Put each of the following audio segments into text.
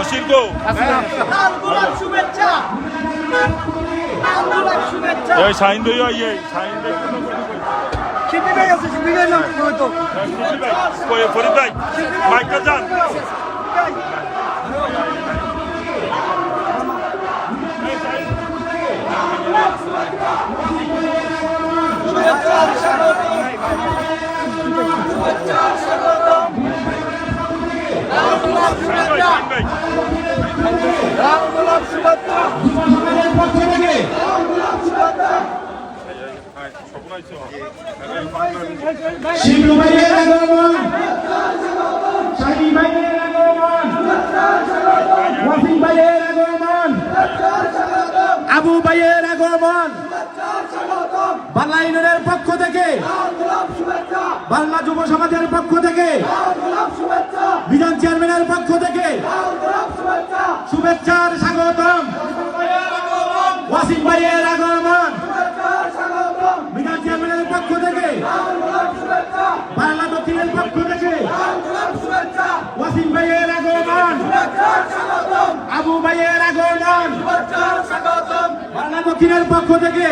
বসির গো এই সাইন দই আইয়ে সাইন দই শিল্পী ভাই আছে শিল্পী ভাই নাম তো কই ফরিদ ভাই মাইকটা যান শিবলু ভাইয়ের আগমন, শাহী ভাইয়ের আগমন, ওয়াসিম ভাইয়ের আগমন, আবু ভাইয়ের আগমন, বাংলা ইউনিয়নের পক্ষ থেকে, বাংলা যুব সমাজের পক্ষ থেকে, বিধান চেয়ারম্যানের পক্ষ থেকে শুভেচ্ছার স্বাগতম। ওয়াসিম ভাইয়ের আগমন, বিধান চেয়ারম্যানের পক্ষ থেকে, বাংলা দক্ষিণের পক্ষ থেকে ওয়াসিম ভাইয়ের আগমন, আবু ভাইয়ের আগমন, বাংলা দক্ষিণের পক্ষ থেকে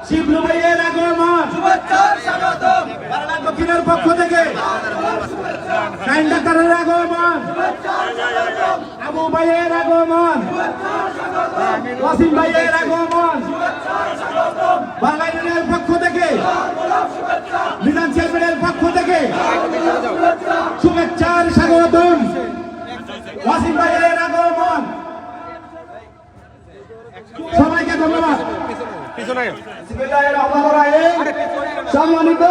শিবলু ভাইয়ের আগমন, বাংলা দক্ষিণের পক্ষ থেকে শাহিন ডাক্তারের আগমন, আবু ভাইয়ের আগমন, ওয়াসিম ভাইয়ের আগমন, বাংলা ইউনিয়নের পক্ষ থেকে, বিধান চেয়ারম্যানের পক্ষ থেকে শুভেচ্ছার স্বাগতম। ওয়াসিম ভাইয়ের আগমন, সবাইকে ধন্যবাদ। সম্মানিত